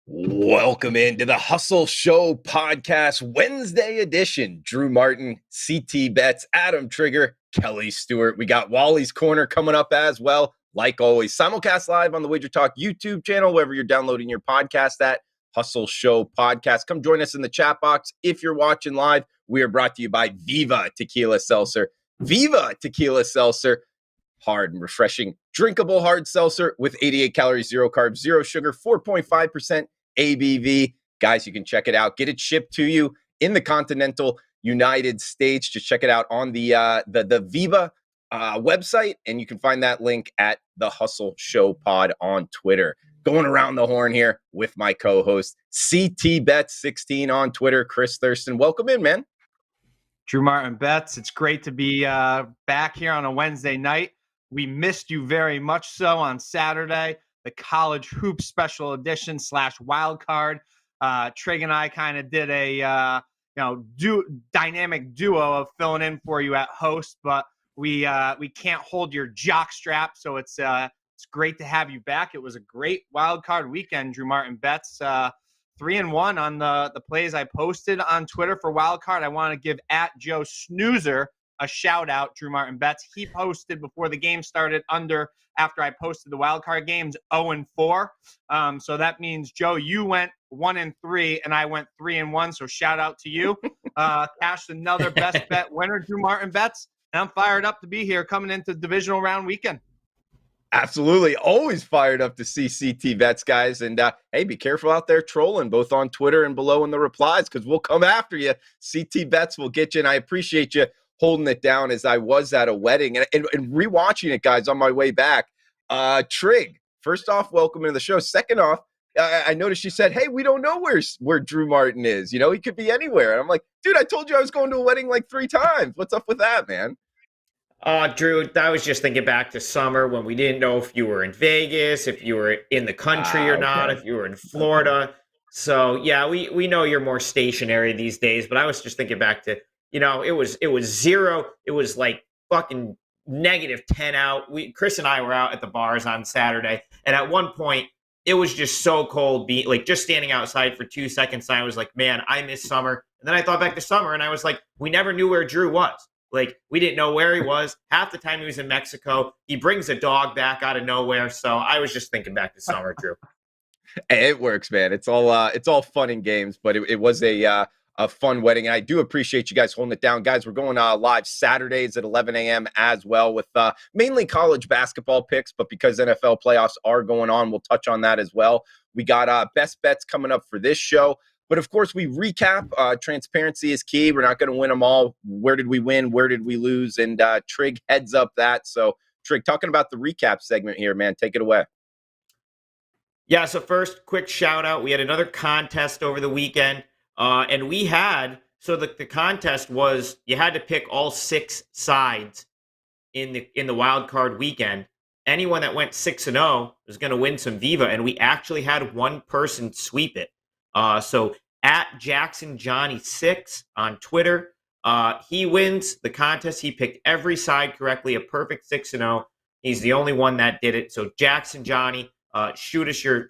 Welcome into the Hustle Show podcast, Wednesday edition. Drew Martin, CT Bets, Adam Trigger, Kelly Stewart. We got Wally's Corner coming up as well. Like always, simulcast live on the WagerTalk YouTube channel, wherever you're downloading your podcast at Hustle Show Podcast. Come join us in the chat box. If you're watching live, we are brought to you by Viva Tequila Seltzer. Viva Tequila Seltzer. Hard and refreshing, drinkable hard seltzer with 88 calories, 0 carbs, 0 sugar, 4.5% ABV. Guys, you can check it out. Get it shipped to you in the continental United States. Just check it out on the Viva website, and you can find that link at the Hustle Show Pod on Twitter. Going around the horn here with my co-host, CT Bets 16 on Twitter, Chris Thurston. Welcome in, man. Drew Martin Bets. It's great to be back here on a Wednesday night. We missed you very much so on Saturday, the college hoop special edition / wild card. Trigg and I kind of did a dynamic duo of filling in for you at host, but we can't hold your jock strap, so it's great to have you back. It was a great wild card weekend, Drew Martin Bets. 3-1 on the plays I posted on Twitter for wild card. I want to give at Joe Snoozer a shout out, Drew Martin Bets. He posted before the game started after I posted the wild card games 0-4. So that means, Joe, you went 1-3 and I went 3-1. So shout out to you. Cashed another best bet winner, Drew Martin Bets. And I'm fired up to be here coming into divisional round weekend. Absolutely. Always fired up to see CT Bets, guys. And hey, be careful out there trolling, both on Twitter and below in the replies, because we'll come after you. CT Bets will get you. And I appreciate you holding it down as I was at a wedding and rewatching it, guys, on my way back. Trigg, first off, welcome to the show. Second off, I noticed you said, hey, we don't know where Drew Martin is. You know, he could be anywhere. And I'm like, dude, I told you I was going to a wedding like 3 times. What's up with that, man? Drew, I was just thinking back to summer when we didn't know if you were in Vegas, if you were in the country or not, if you were in Florida. So, yeah, we know you're more stationary these days, but I was just thinking back to, you know, it was 0. It was like fucking -10 out. Chris and I were out at the bars on Saturday, and at one point it was just so cold, just standing outside for 2 seconds. And I was like, man, I miss summer. And then I thought back to summer, and I was like, we never knew where Drew was. Like, we didn't know where he was. Half the time he was in Mexico. He brings a dog back out of nowhere. So I was just thinking back to summer, Drew. Hey, it works, man. It's all fun and games, but it was a fun wedding. And I do appreciate you guys holding it down. Guys, we're going live Saturdays at 11 a.m. as well with mainly college basketball picks, but because NFL playoffs are going on, we'll touch on that as well. We got best bets coming up for this show. But, of course, we recap. Transparency is key. We're not going to win them all. Where did we win? Where did we lose? And Trigg heads up that. So, Trigg, talking about the recap segment here, man. Take it away. Yeah, so first, quick shout-out. We had another contest over the weekend. And we had – so the contest was you had to pick all 6 sides in the wild card weekend. Anyone that went 6-0 was going to win some Viva. And we actually had one person sweep it. So at Jackson Johnny 6 on Twitter, he wins the contest. He picked every side correctly, a perfect 6-0. He's the only one that did it. So Jackson Johnny, shoot us your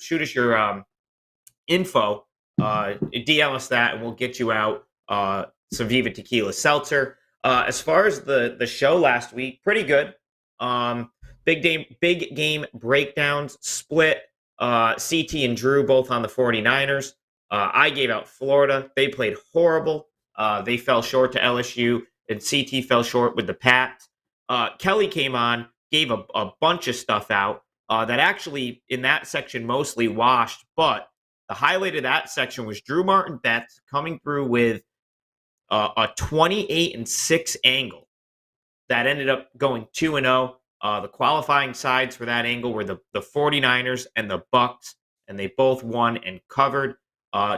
info, DM us that, and we'll get you out some Viva Tequila Seltzer. As far as the show last week, pretty good. Big game breakdowns split. CT and Drew both on the 49ers. I gave out Florida. They played horrible. They fell short to LSU, and CT fell short with the Pats. Kelly came on, gave a bunch of stuff out that actually in that section mostly washed, but the highlight of that section was Drew Martin Bets coming through with a 28-6 angle that ended up going 2-0. The qualifying sides for that angle were the 49ers and the Bucs, and they both won and covered.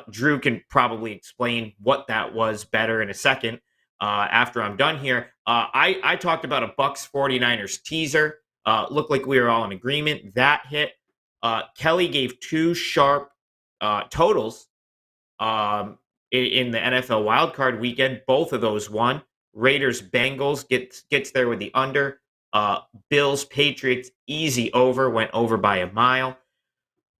Drew can probably explain what that was better in a second after I'm done here. I talked about a Bucs 49ers teaser. Looked like we were all in agreement. That hit. Kelly gave 2 sharp totals in the NFL wildcard weekend. Both of those won. Raiders Bengals gets there with the under. Bills Patriots easy over, went over by a mile.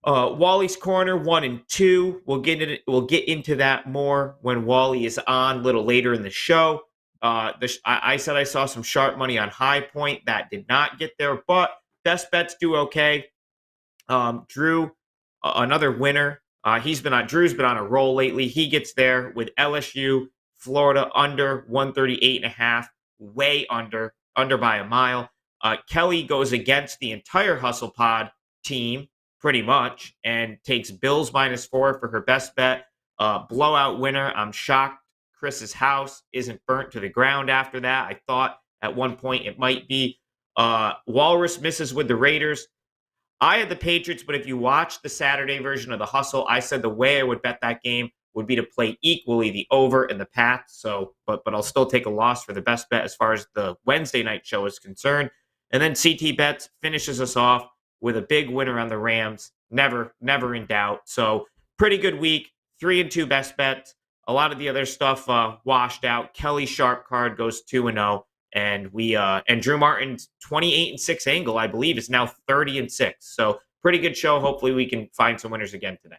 Wally's corner 1 and 2. We'll get into that more when Wally is on a little later in the show. I said I saw some sharp money on High Point. That did not get there, but best bets do okay. Drew, another winner. Drew's been on a roll lately. He gets there with LSU, Florida under 138.5, way under by a mile. Kelly goes against the entire Hustle Pod team pretty much and takes Bills -4 for her best bet. Blowout winner. I'm shocked Chris's house isn't burnt to the ground after that. I thought at one point it might be. Walrus misses with the Raiders. I had the Patriots, but if you watch the Saturday version of the Hustle, I said the way I would bet that game would be to play equally the over and the Pats. So, but I'll still take a loss for the best bet as far as the Wednesday night show is concerned. And then CT Bets finishes us off with a big winner on the Rams. Never in doubt. So pretty good week. 3 and 2 best bets. A lot of the other stuff washed out. Kelly sharp card goes 2-0. And Drew Martin's 28-6 angle, I believe, is now 30-6. So pretty good show. Hopefully we can find some winners again today.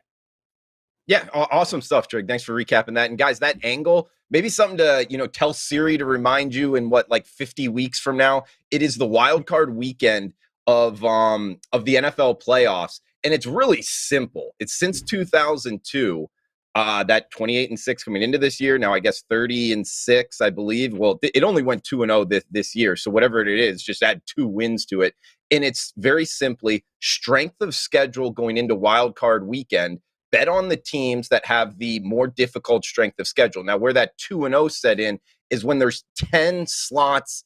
Yeah, awesome stuff, Trigg. Thanks for recapping that. And guys, that angle, maybe something to, tell Siri to remind you in 50 weeks from now. It is the wild card weekend of the NFL playoffs. And it's really simple. It's since 2002. That 28-6 coming into this year. Now, I guess 30-6, I believe. Well, it only went 2-0 this year. So whatever it is, just add 2 wins to it. And it's very simply strength of schedule going into wild card weekend. Bet on the teams that have the more difficult strength of schedule. Now, where that 2-0 set in is when there's 10 slots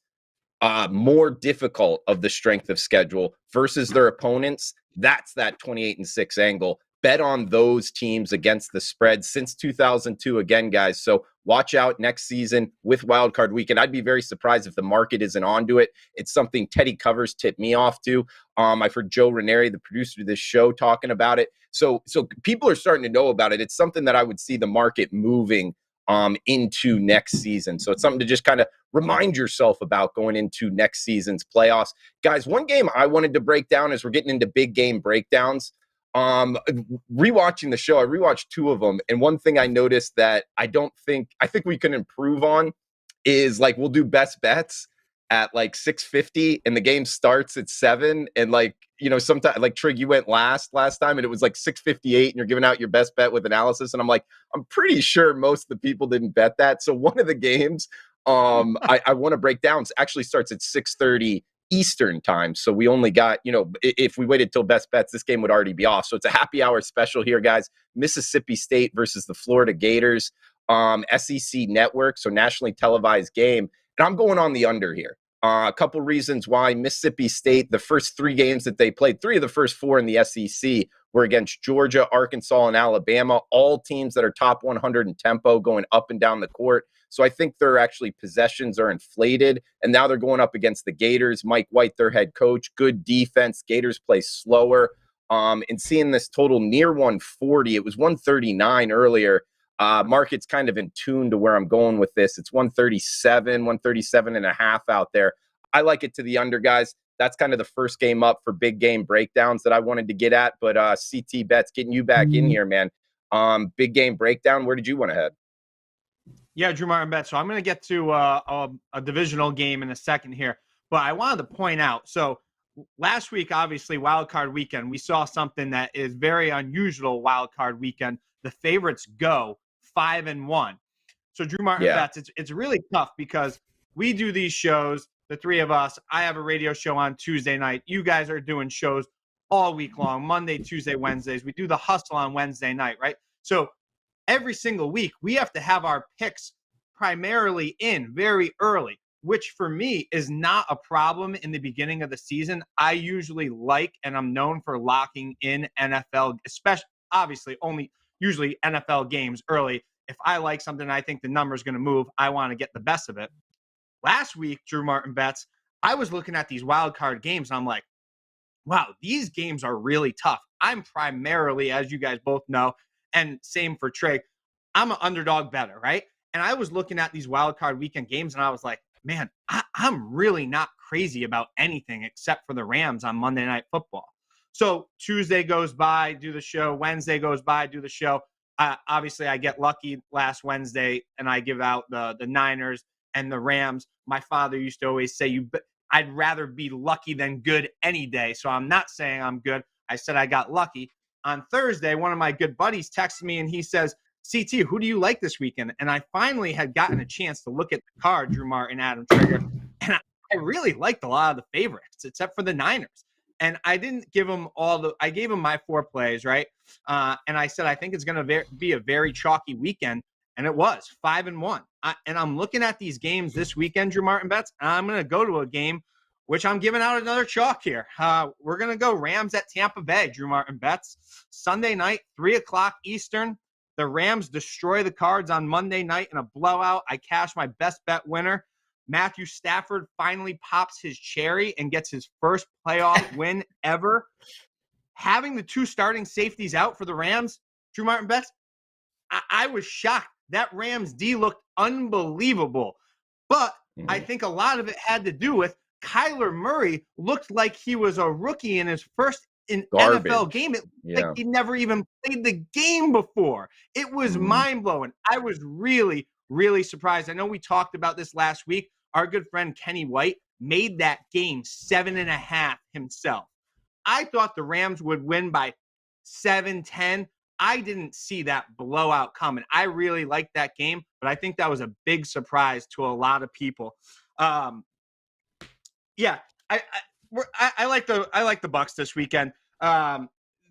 more difficult of the strength of schedule versus their opponents. That's that 28-6 angle. Bet on those teams against the spread since 2002 again, guys. So watch out next season with Wildcard Weekend. I'd be very surprised if the market isn't onto it. It's something Teddy Covers tipped me off to. I've heard Joe Ranieri, the producer of this show, talking about it. So people are starting to know about it. It's something that I would see the market moving into next season. So it's something to just kind of remind yourself about going into next season's playoffs. Guys, one game I wanted to break down as we're getting into big game breakdowns. Rewatching the show, I rewatched 2 of them, and one thing I noticed that I think we can improve on is we'll do best bets at 6:50 and the game starts at 7, and sometimes Trigg, you went last time and it was 6:58 and you're giving out your best bet with analysis, and I'm pretty sure most of the people didn't bet that. So one of the games I want to break down actually starts at 6:30 Eastern time. So we only got, if we waited till best bets, this game would already be off. So it's a happy hour special here, guys. Mississippi State versus the Florida Gators, SEC network. So nationally televised game. And I'm going on the under here. A couple reasons why. Mississippi State, the first 3 games that they played, 3 of the first 4 in the SEC were against Georgia, Arkansas, and Alabama, all teams that are top 100 in tempo going up and down the court. So I think their actually possessions are inflated. And now they're going up against the Gators. Mike White, their head coach, good defense. Gators play slower. And seeing this total near 140, it was 139 earlier. Market's kind of in tune to where I'm going with this. It's 137 and a half out there. I like it to the under, guys. That's kind of the first game up for big game breakdowns that I wanted to get at. But CT Bets, getting you back in here, man. Big game breakdown. Where did you want to head? Yeah, Drew Martin Bet. So I'm going to get to a divisional game in a second here. But I wanted to point out, so last week, obviously, Wild Card Weekend, we saw something that is very unusual Wild Card Weekend. The favorites go 5-1. So Drew Martin Bets, it's really tough because we do these shows, the 3 of us. I have a radio show on Tuesday night. You guys are doing shows all week long, Monday, Tuesday, Wednesdays. We do the hustle on Wednesday night, right? So every single week, we have to have our picks primarily in very early, which for me is not a problem in the beginning of the season. I usually and I'm known for locking in NFL, especially, obviously, only usually NFL games early. If I like something, I think the number is going to move, I want to get the best of it. Last week, Drew Martin Bets, I was looking at these wild card games, and I'm like, wow, these games are really tough. I'm primarily, as you guys both know, and same for Trigg, I'm an underdog bettor, right? And I was looking at these wild card weekend games, and I was like, man, I'm really not crazy about anything except for the Rams on Monday Night Football. So Tuesday goes by, do the show. Wednesday goes by, do the show. Obviously, I get lucky last Wednesday, and I give out the Niners and the Rams. My father used to always say, I'd rather be lucky than good any day. So I'm not saying I'm good. I said I got lucky. On Thursday, one of my good buddies texted me, and he says, CT, who do you like this weekend? And I finally had gotten a chance to look at the card, Drew Martin, Adam Trigger, and I really liked a lot of the favorites, except for the Niners. And I didn't give them I gave them my 4 plays, right? And I said, I think it's going to be a very chalky weekend. And it was 5-1. And I'm looking at these games this weekend, Drew Martin bets, and I'm going to go to a game, which I'm giving out another chalk here. We're going to go Rams at Tampa Bay, Drew Martin bets. Sunday night, 3:00 Eastern. The Rams destroy the Cards on Monday night in a blowout. I cash my best bet winner. Matthew Stafford finally pops his cherry and gets his first playoff win ever. Having the 2 starting safeties out for the Rams, Drew Martin bets, I was shocked. That Rams D looked unbelievable. But I think a lot of it had to do with Kyler Murray looked like he was a rookie in his first NFL game. It like he never even played the game before. It was mind-blowing. I was really, really surprised. I know we talked about this last week. Our good friend Kenny White made that game 7.5 himself. I thought the Rams would win by 7-10. I didn't see that blowout coming. I really liked that game, but I think that was a big surprise to a lot of people. I like the Bucs this weekend.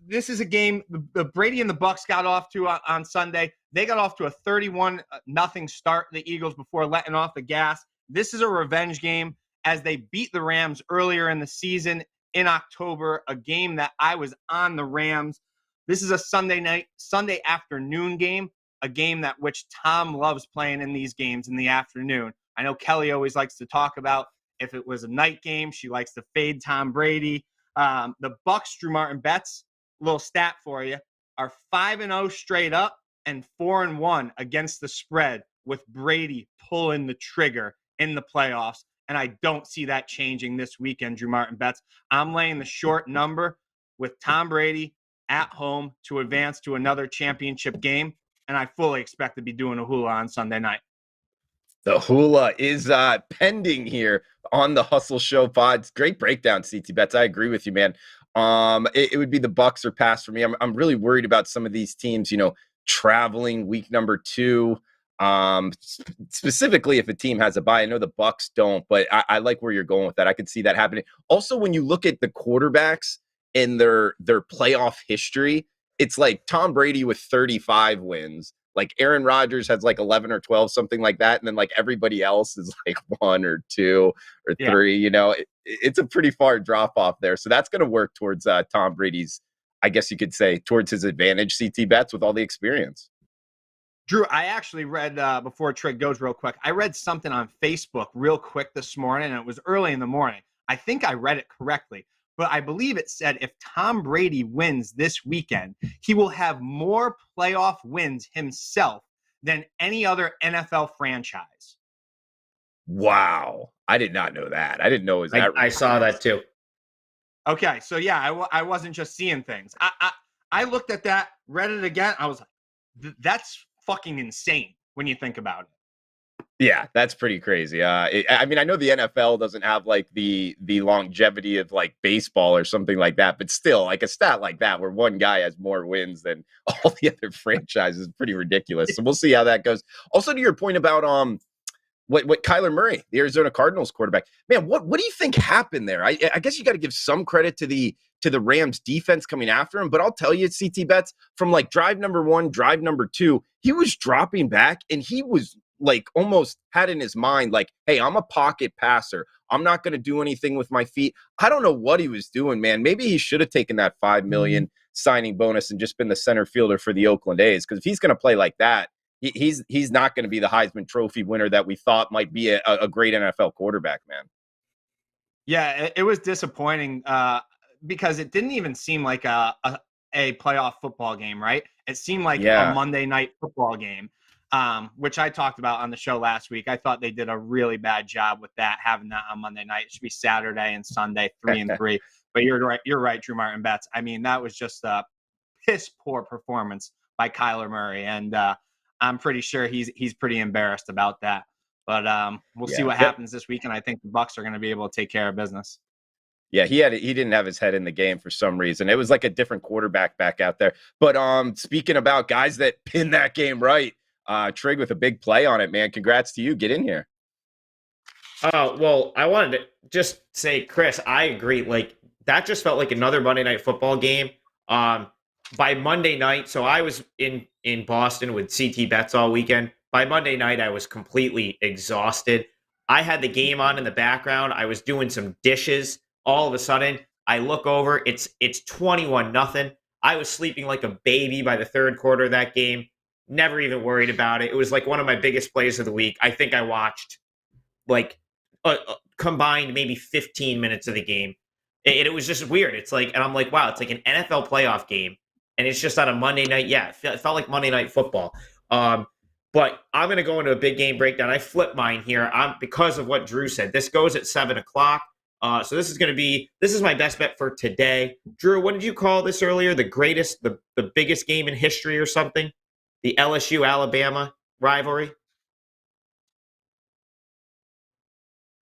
This is a game the Brady and the Bucs got off to on Sunday. They got off to a 31-0 start, the Eagles, before letting off the gas. This is a revenge game as they beat the Rams earlier in the season in October, a game that I was on the Rams. This is a Sunday afternoon game, a game that which Tom loves playing in these games in the afternoon. I know Kelly always likes to talk about if it was a night game, she likes to fade Tom Brady. The Bucs, Drew Martin bets, little stat for you, are 5-0 straight up and 4-1 against the spread with Brady pulling the trigger in the playoffs. And I don't see that changing this weekend, Drew Martin bets. I'm laying the short number with Tom Brady at home to advance to another championship game. And I fully expect to be doing a hula on Sunday night. The hula is pending here on the Hustle Show pods. Great breakdown, CT Bets. I agree with you, man. It would be the Bucs or pass for me. I'm really worried about some of these teams, traveling week number 2. Specifically if a team has a bye. I know the Bucs don't, but I like where you're going with that. I could see that happening. Also, when you look at the quarterbacks in their playoff history, it's like Tom Brady with 35 wins. Like Aaron Rodgers has like 11 or 12, something like that. And then like everybody else is like 1 or 2 or 3, it's a pretty far drop off there. So that's going to work towards Tom Brady's, I guess you could say, towards his advantage, CT Bets, with all the experience. Drew, I actually read, before Trigg goes real quick, I read something on Facebook real quick this morning, and it was early in the morning. I think I read it correctly, but I believe it said if Tom Brady wins this weekend, he will have more playoff wins himself than any other NFL franchise. Wow. I did not know that. I didn't know it was that. I saw that too. Okay, so yeah, I wasn't just seeing things. I looked at that, read it again. I was like, that's fucking insane when you think about it. Yeah, that's pretty crazy. I mean, I know the NFL doesn't have like the longevity of like baseball or something like that, but still, like a stat like that where one guy has more wins than all the other franchises is pretty ridiculous. So we'll see how that goes. Also, to your point about what Kyler Murray, the Arizona Cardinals quarterback, man, what do you think happened there? I guess you got to give some credit to the Rams defense coming after him, but I'll tell you, CT Bets, from like drive number 1, drive number 2, he was dropping back and he was like almost had in his mind like, hey, I'm a pocket passer. I'm not going to do anything with my feet. I don't know what he was doing, man. Maybe he should have taken that $5 million signing bonus and just been the center fielder for the Oakland A's, because if he's going to play like that, he's not going to be the Heisman Trophy winner that we thought might be a great NFL quarterback, man. Yeah, it was disappointing because it didn't even seem like a playoff football game, right? It seemed like a Monday night football game. which I talked about on the show last week. I thought they did a really bad job with that, having that on Monday night. It should be Saturday and Sunday, 3 and 3. But you're right, Drew Martin Betts. I mean, that was just a piss poor performance by Kyler Murray, and I'm pretty sure he's pretty embarrassed about that. But we'll see what happens this week, and I think the Bucs are going to be able to take care of business. Yeah, he didn't have his head in the game for some reason. It was like a different quarterback back out there. But speaking about guys that pinned that game right, Trigg with a big play on it, man. Congrats to you. Get in here. Well, I wanted to just say, Chris, I agree. Like, that just felt like another Monday Night Football game. By Monday night, so I was in Boston with CT Bets all weekend. By Monday night, I was completely exhausted. I had the game on in the background. I was doing some dishes. All of a sudden, I look over. It's 21-0. I was sleeping like a baby by the third quarter of that game. Never even worried about it. It was like one of my biggest plays of the week. I think I watched like combined maybe 15 minutes of the game. It was just weird. It's like, and I'm like, wow, it's like an NFL playoff game. And it's just on a Monday night. Yeah, it felt like Monday Night Football. But I'm going to go into a big game breakdown. I flipped mine here because of what Drew said. This goes at 7 o'clock. So this is my best bet for today. Drew, what did you call this earlier? The biggest game in history or something? The LSU-Alabama rivalry?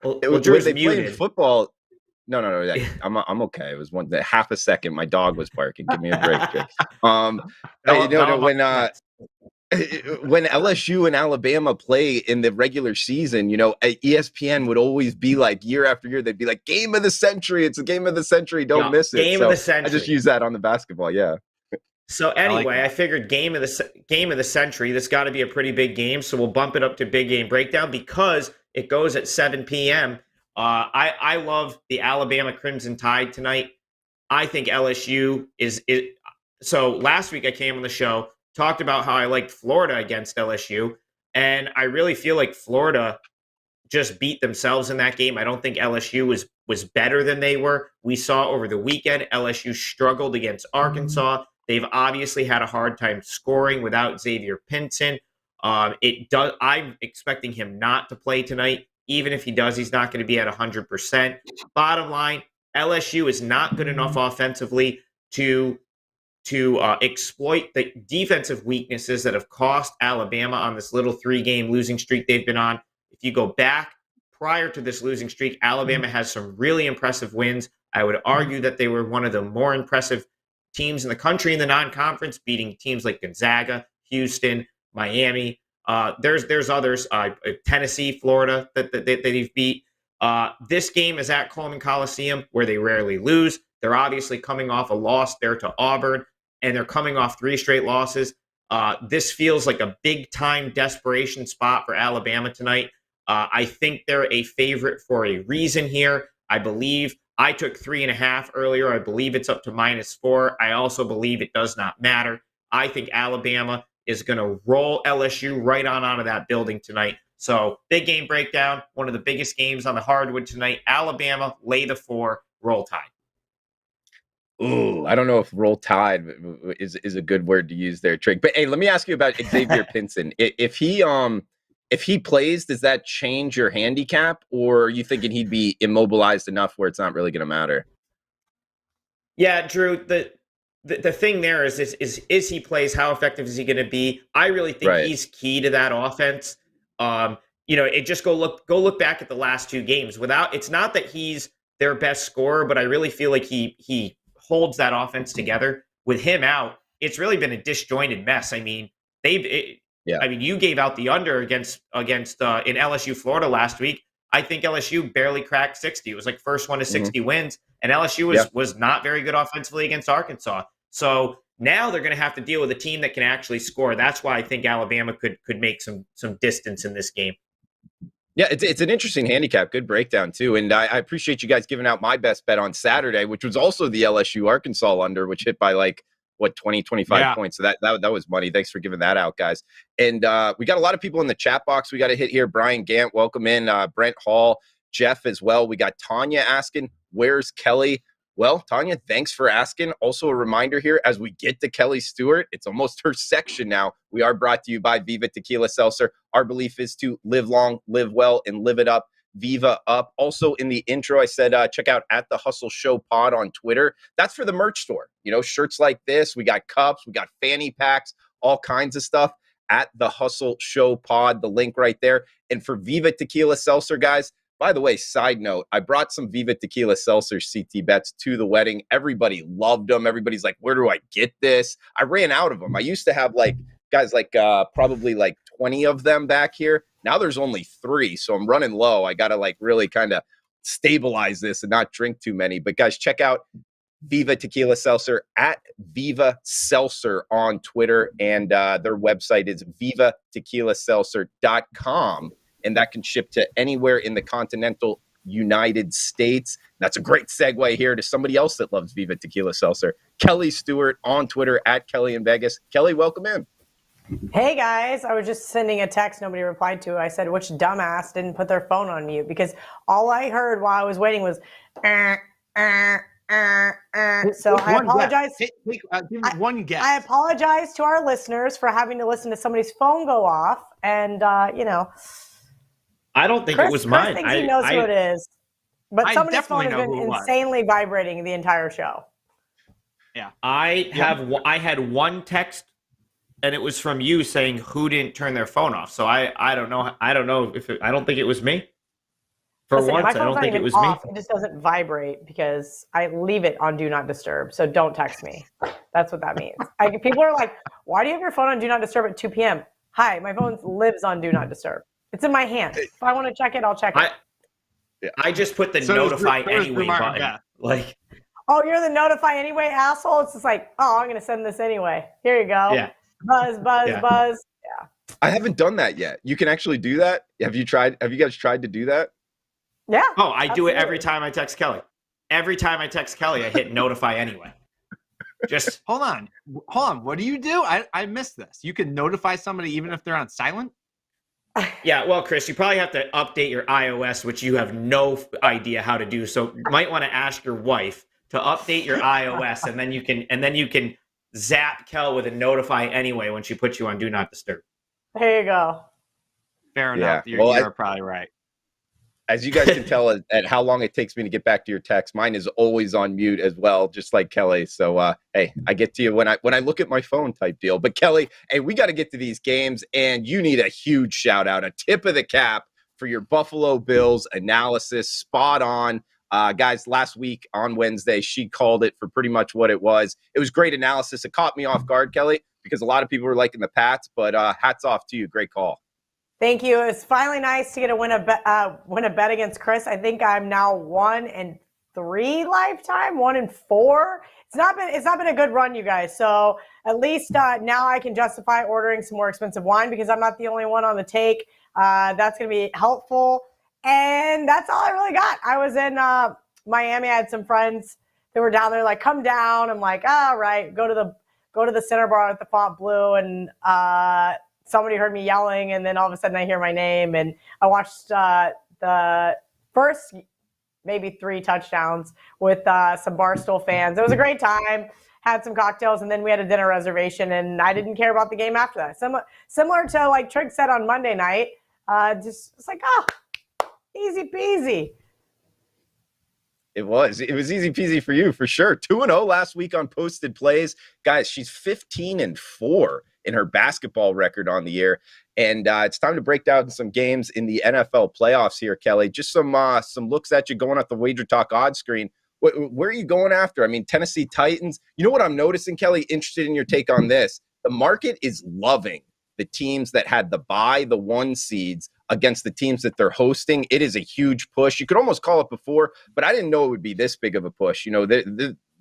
Well, Drew's they muted. played football. No. I'm okay. It was half a second. My dog was barking. Give me a break. When LSU and Alabama play in the regular season, ESPN would always be like year after year. They'd be like, "Game of the century! It's a game of the century! Don't miss it." Game of the century. I just use that on the basketball. Yeah. So anyway, I figured game of the century. This got to be a pretty big game. So we'll bump it up to big game breakdown because it goes at 7 p.m. I love the Alabama Crimson Tide tonight. I think LSU is. So last week I came on the show, talked about how I liked Florida against LSU, and I really feel like Florida just beat themselves in that game. I don't think LSU was better than they were. We saw over the weekend LSU struggled against Arkansas. They've obviously had a hard time scoring without Xavier Pinson. I'm expecting him not to play tonight. Even if he does, he's not going to be at 100%. Bottom line, LSU is not good enough offensively to exploit the defensive weaknesses that have cost Alabama on this little 3-game losing streak they've been on. If you go back prior to this losing streak, Alabama has some really impressive wins. I would argue that they were one of the more impressive teams in the country in the non-conference, beating teams like Gonzaga, Houston, Miami. There's others, Tennessee, Florida that they've beat. This game is at Coleman Coliseum, where they rarely lose. They're obviously coming off a loss there to Auburn, and they're coming off 3 straight losses. This feels like a big-time desperation spot for Alabama tonight. I think they're a favorite for a reason here. I believe I took 3.5 earlier. I believe it's up to -4. I also believe it does not matter. I think Alabama is going to roll LSU right on out of that building tonight. So big game breakdown, one of the biggest games on the hardwood tonight. Alabama, lay the 4, roll Tide. Ooh, I don't know if roll Tide is a good word to use there, Trigg. But hey, let me ask you about Xavier Pinson. If he plays, does that change your handicap, or are you thinking he'd be immobilized enough where it's not really going to matter? Yeah, Drew. The thing there is he plays, how effective is he going to be? I really think he's key to that offense. It just go look back at the last 2 games. It's not that he's their best scorer, but I really feel like he holds that offense together. With him out, it's really been a disjointed mess. I mean, you gave out the under against in LSU Florida last week. I think LSU barely cracked 60. It was like first one to 60 wins, and LSU was not very good offensively against Arkansas. So now they're going to have to deal with a team that can actually score. That's why I think Alabama could make some distance in this game. Yeah, it's an interesting handicap. Good breakdown, too. And I appreciate you guys giving out my best bet on Saturday, which was also the LSU Arkansas under, which hit by 20, 25 points. So that was money. Thanks for giving that out, guys. And we got a lot of people in the chat box we got to hit here. Brian Gant, welcome in. Brent Hall, Jeff as well. We got Tanya asking, where's Kelly? Well, Tanya, thanks for asking. Also, a reminder here, as we get to Kelly Stewart, it's almost her section now. We are brought to you by Viva Tequila Seltzer. Our belief is to live long, live well, and live it up. Viva up. Also, in the intro, I said check out at the Hustle Show Pod on Twitter. That's for the merch store. Shirts like this. We got cups. We got fanny packs, all kinds of stuff at the Hustle Show Pod. The link right there. And for Viva Tequila Seltzer, guys, by the way, side note, I brought some Viva Tequila Seltzer CT bets to the wedding. Everybody loved them. Everybody's like, where do I get this? I ran out of them. I used to have probably 20 of them back here. Now there's only 3, so I'm running low. I got to really kind of stabilize this and not drink too many. But guys, check out Viva Tequila Seltzer at Viva Seltzer on Twitter. And their website is vivatequilaseltzer.com. And that can ship to anywhere in the continental United States. That's a great segue here to somebody else that loves Viva Tequila Seltzer. Kelly Stewart on Twitter at Kelly in Vegas. Kelly, welcome in. Hey guys, I was just sending a text nobody replied to. I said, which dumbass didn't put their phone on mute? Because all I heard while I was waiting was, So I apologize. Give me one guess. I apologize to our listeners for having to listen to somebody's phone go off. And, I don't think Chris, it was mine. Chris thinks he knows who it is. But somebody's phone has been insanely vibrating the entire show. Yeah. I had one text, and it was from you saying who didn't turn their phone off. So I don't know. I don't know if I don't think it was me. Once, I don't think it was off. me. It just doesn't vibrate because I leave it on Do Not Disturb. So don't text me. That's what that means. People are like, why do you have your phone on Do Not Disturb at 2 p.m.? Hi, my phone lives on Do Not Disturb. It's in my hand. If I want to check it, I'll check it. I just put the notify anyway button. Oh, you're the notify anyway asshole? It's just like, oh, I'm going to send this anyway. Here you go. Yeah. Buzz. Yeah. I haven't done that yet. You can actually do that? Have you guys tried to do that? Yeah. Oh, I do it every time I text Kelly. Every time I text Kelly, I hit notify anyway. Just hold on. What do you do? I missed this. You can notify somebody even if they're on silent? Yeah, well, Chris, you probably have to update your iOS, which you have no idea how to do. So you might want to ask your wife to update your iOS, and then you can zap Kel with a notify anyway when she puts you on Do Not Disturb. There you go. Fair enough. You're probably right. As you guys can tell at how long it takes me to get back to your text, mine is always on mute as well, just like Kelly. So, hey, I get to you when I look at my phone type deal. But Kelly, hey, we got to get to these games, and you need a huge shout out, a tip of the cap for your Buffalo Bills analysis. Spot on. Guys, last week on Wednesday, she called it for pretty much what it was. It was great analysis. It caught me off guard, Kelly, because a lot of people were liking the Pats, but hats off to you. Great call. Thank you. It's finally nice to get win a bet against Chris. I think I'm now 1-3 lifetime, 1-4. It's not been a good run, you guys. So at least now I can justify ordering some more expensive wine because I'm not the only one on the take. That's going to be helpful. And that's all I really got. I was in Miami. I had some friends that were down there like, come down. I'm like, all right, go to the center bar at the Font Blue, and somebody heard me yelling, and then all of a sudden I hear my name, and I watched the first maybe 3 touchdowns with some Barstool fans. It was a great time. Had some cocktails, and then we had a dinner reservation, and I didn't care about the game after that. Similar to like Trigg said on Monday night, it's like, easy peasy. It was easy peasy for you, for sure. 2-0 last week on posted plays. Guys, she's 15-4 in her basketball record on the year. And it's time to break down some games in the NFL playoffs here, Kelly. Just some looks at you going at the WagerTalk odds screen. Where are you going after? I mean, Tennessee Titans. You know what I'm noticing, Kelly? Interested in your take on this. The market is loving the teams that had the bye, the 1 seeds, against the teams that they're hosting. It is a huge push. You could almost call it before, but I didn't know it would be this big of a push. You know,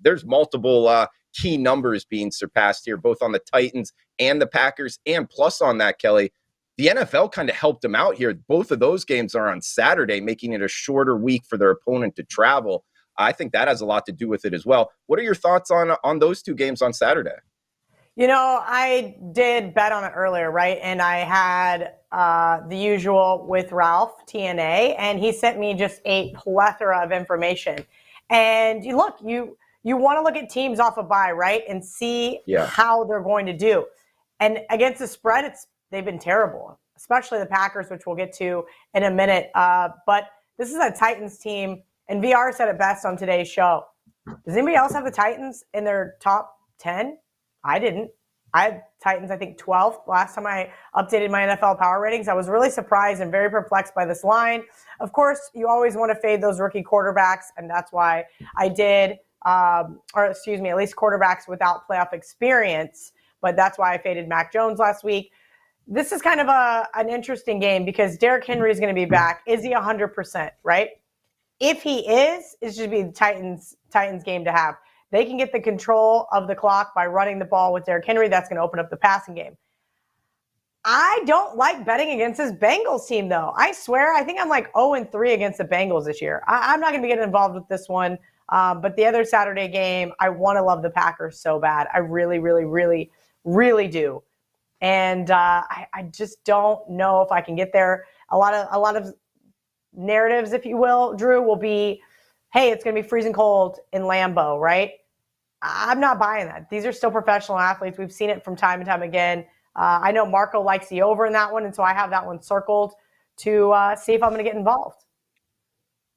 there's multiple key numbers being surpassed here, both on the Titans and the Packers. And plus on that, Kelly, the NFL kind of helped them out here. Both of those games are on Saturday, making it a shorter week for their opponent to travel. I think that has a lot to do with it as well. What are your thoughts on those 2 games on Saturday? You know, I did bet on it earlier, right? And I had the usual with Ralph, TNA, and he sent me just a plethora of information. And you want to look at teams off a bye, right, and see how they're going to do. And against the spread, they've been terrible, especially the Packers, which we'll get to in a minute. But this is a Titans team, and VR said it best on today's show. Does anybody else have the Titans in their top 10? I didn't. I had Titans, I think, 12th last time I updated my NFL power ratings. I was really surprised and very perplexed by this line. Of course, you always want to fade those rookie quarterbacks, and that's why I did, at least quarterbacks without playoff experience. But that's why I faded Mac Jones last week. This is kind of an interesting game because Derrick Henry is going to be back. Is he 100%, right? If he is, it should be the Titans game to have. They can get the control of the clock by running the ball with Derrick Henry. That's going to open up the passing game. I don't like betting against this Bengals team, though. I swear, I think I'm like 0-3 against the Bengals this year. I'm not going to be getting involved with this one. But the other Saturday game, I want to love the Packers so bad. I really, really, really, really do. And I just don't know if I can get there. A lot of narratives, if you will, Drew, will be, hey, it's going to be freezing cold in Lambeau, right? I'm not buying that. These are still professional athletes. We've seen it from time and time again. I know Marco likes the over in that one, and so I have that one circled to see if I'm going to get involved.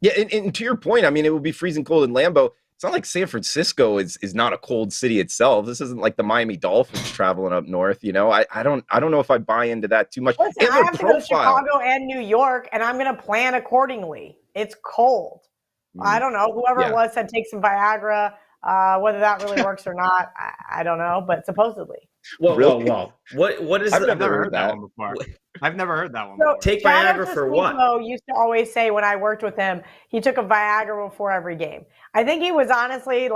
Yeah, and to your point, I mean, it will be freezing cold in Lambeau. It's not like San Francisco is not a cold city itself. This isn't like the Miami Dolphins traveling up north. You know, I don't know if I buy into that too much. Listen, I have to go to Chicago and New York, and I'm going to plan accordingly. It's cold. I don't know. Whoever it was said take some Viagra. Whether that really works or not, I don't know. But supposedly. Whoa. What is? I've never heard that one before. I've never heard that one before. Take Viagra for what? Used to always say when I worked with him, he took a Viagra before every game. I think he was honestly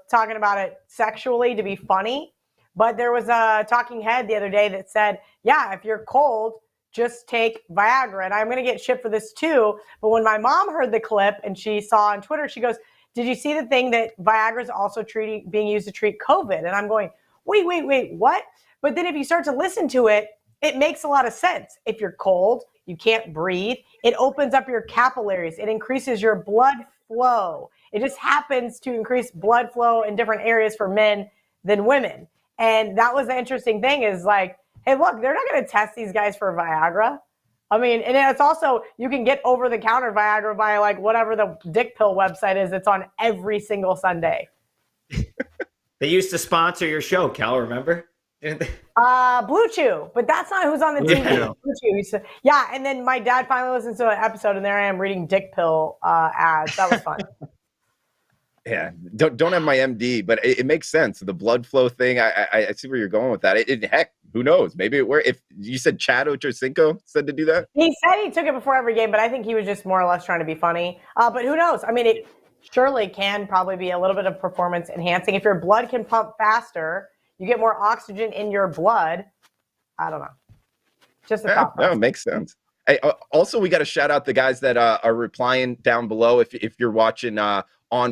talking about it sexually to be funny. But there was a talking head the other day that said, yeah, if you're cold, just take Viagra. And I'm going to get shit for this too. But when my mom heard the clip and she saw on Twitter, she goes, did you see the thing that Viagra is also being used to treat COVID? And I'm going, wait, what? But then if you start to listen to it, it makes a lot of sense. If you're cold, you can't breathe. It opens up your capillaries. It increases your blood flow. It just happens to increase blood flow in different areas for men than women. And that was the interesting thing is like, hey, look, they're not going to test these guys for Viagra. I mean, and it's also, you can get over-the-counter Viagra by like whatever the dick pill website is. It's on every single Sunday. They used to sponsor your show, Cal, remember? Blue Chew, but that's not who's on the team. Blue Chew. Yeah, and then my dad finally listens to an episode, and there I am reading dick pill ads. That was fun. Yeah, don't have my MD, but it makes sense. The blood flow thing, I see where you're going with that. Heck, who knows? Maybe if you said Chad Ochocinco said to do that. He said he took it before every game, but I think he was just more or less trying to be funny. But who knows? I mean, it surely can probably be a little bit of performance enhancing. If your blood can pump faster, you get more oxygen in your blood. I don't know. Just a thought. No, it makes sense. Hey, also, we got to shout out the guys that are replying down below. If you're watching on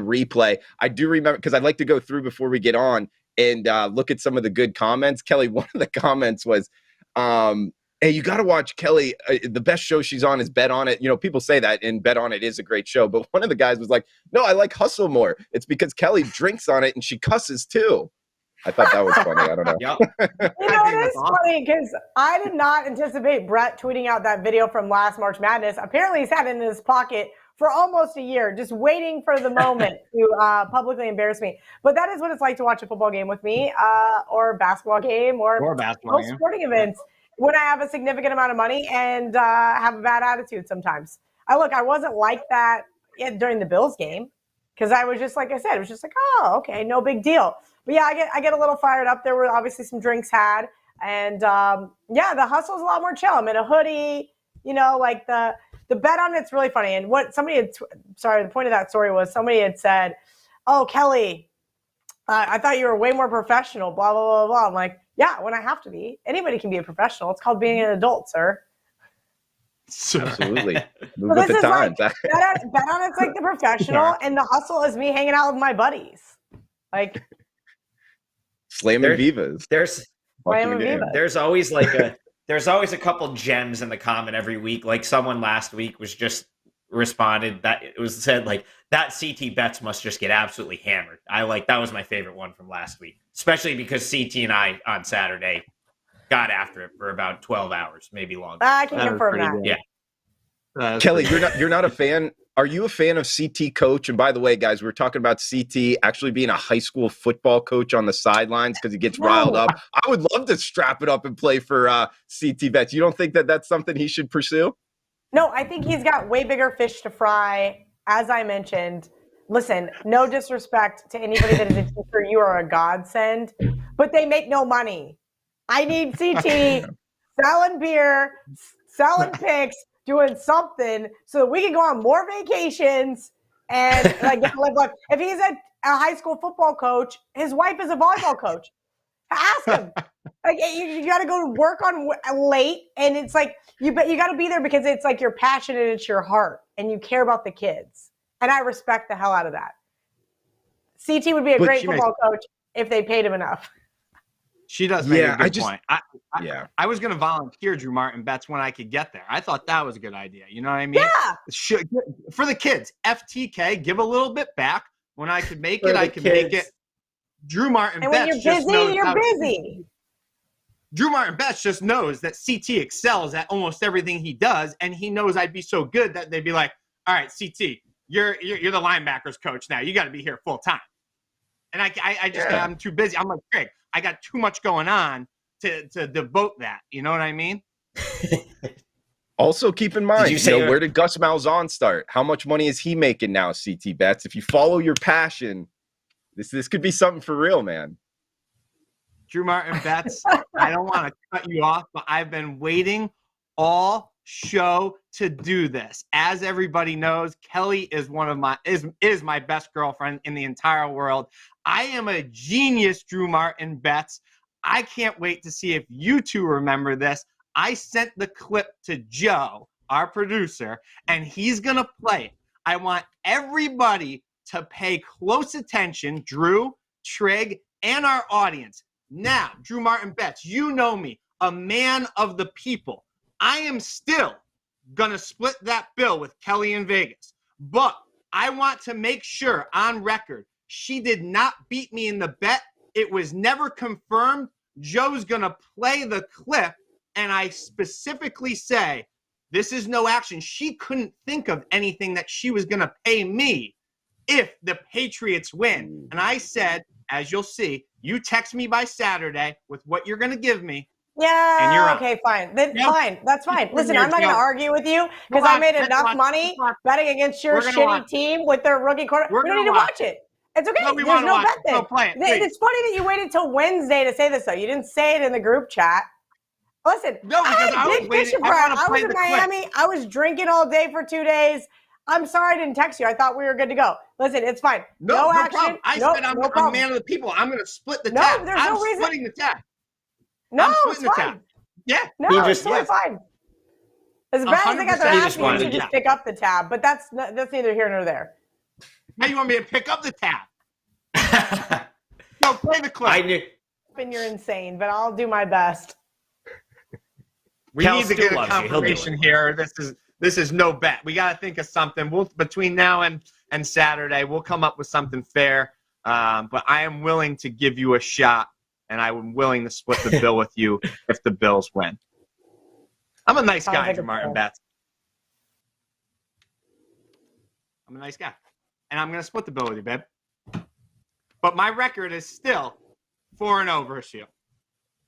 replay, I do remember because I'd like to go through before we get on and look at some of the good comments. Kelly, one of the comments was, hey, you got to watch Kelly. The best show she's on is Bet On It. You know, people say that, and Bet On It is a great show. But one of the guys was like, no, I like Hustle more. It's because Kelly drinks on it and she cusses too. I thought that was funny. I don't know. You know, it is funny because I did not anticipate Brett tweeting out that video from last March Madness. Apparently, he's had it in his pocket for almost a year, just waiting for the moment to publicly embarrass me. But that is what it's like to watch a football game with me, or a basketball game, or basketball most sporting events when I have a significant amount of money and have a bad attitude sometimes. I wasn't like that during the Bills game because I was just, like I said, it was just like, oh, okay, no big deal. But yeah, I get a little fired up. There were obviously some drinks had. And yeah, the hustle is a lot more chill. I'm in a hoodie, you know, like the Bet On It's really funny. And what somebody had, the point of that story was somebody had said, oh, Kelly, I thought you were way more professional, blah, blah, blah, blah. I'm like, yeah, when I have to be. Anybody can be a professional. It's called being an adult, sir. Absolutely. Move with the times. Like, Bet On It's like the professional, and the hustle is me hanging out with my buddies. Like, slamming vivas. There's always a couple gems in the comment every week. Like someone last week was just responded that it was said like that CT bets must just get absolutely hammered. That was my favorite one from last week, especially because CT and I on Saturday got after it for about 12 hours, maybe longer. I can confirm that. Yeah. Kelly, you're not a fan. Are you a fan of CT coach? And by the way, guys, we're talking about CT actually being a high school football coach on the sidelines because he gets riled up. I would love to strap it up and play for CT bets. You don't think that that's something he should pursue? No, I think he's got way bigger fish to fry. As I mentioned, listen, no disrespect to anybody that is a teacher. You are a godsend, but they make no money. I need CT selling beer, selling picks, doing something so that we can go on more vacations and live life. If he's a high school football coach, his wife is a volleyball coach. Ask him. You got to go to work on late, and it's like you got to be there because it's like you're passionate, it's your heart, and you care about the kids. And I respect the hell out of that. CT would be a great football coach if they paid him enough. She does make a good point. I was going to volunteer Drew Martin bets when I could get there. I thought that was a good idea. You know what I mean? Yeah. For the kids, FTK, give a little bit back. When I could make it, I could make it. Drew Martin and bets. When you're busy, you're busy. Drew Martin Betts just knows that CT excels at almost everything he does, and he knows I'd be so good that they'd be like, "All right, CT, you're the linebackers coach now. You got to be here full time." And I'm too busy. I'm like, Trigg, I got too much going on to devote that. You know what I mean? Also, keep in mind, where did Gus Malzahn start? How much money is he making now, CT Bets? If you follow your passion, this could be something for real, man. Drew Martin Betts, I don't want to cut you off, but I've been waiting all show to do this. As everybody knows, Kelly is is my best girlfriend in the entire world. I am a genius, Drew Martin Betts. I can't wait to see if you two remember this. I sent the clip to Joe, our producer, and he's going to play it. I want everybody to pay close attention, Drew, Trigg, and our audience. Now, Drew Martin Betts, you know me, a man of the people. I am still going to split that bill with Kelly in Vegas. But I want to make sure on record, she did not beat me in the bet. It was never confirmed. Joe's going to play the clip, and I specifically say, this is no action. She couldn't think of anything that she was going to pay me if the Patriots win. And I said, as you'll see, you text me by Saturday with what you're going to give me. Yeah, and you're okay, fine. Fine. That's fine. Listen, I'm not going to argue with you because I made enough money betting against your shitty team with their rookie quarterback. We don't need to watch it. It's okay. No, There's no bet then. Play it, it's funny that you waited till Wednesday to say this, though. You didn't say it in the group chat. Listen, no, because I was in Miami. I was drinking all day for 2 days. I'm sorry I didn't text you. I thought we were good to go. Listen, it's fine. No action. Problem. I said I'm a man of the people. I'm going to split the tab. I'm splitting the tab. No, it's fine. Yeah. No, it's totally fine. As bad as they got their ass, you should just pick up the tab. But that's neither here nor there. Now you want me to pick up the tab? No, play the clip. I knew. And you're insane, but I'll do my best. We need to get a confirmation here. This is no bet. We got to think of something. Between now and Saturday, we'll come up with something fair. But I am willing to give you a shot, and I'm willing to split the bill with you if the Bills win. I'm a nice guy, Drew Martin Betts. I'm a nice guy. And I'm going to split the bill with you, babe. But my record is still 4-0 versus you.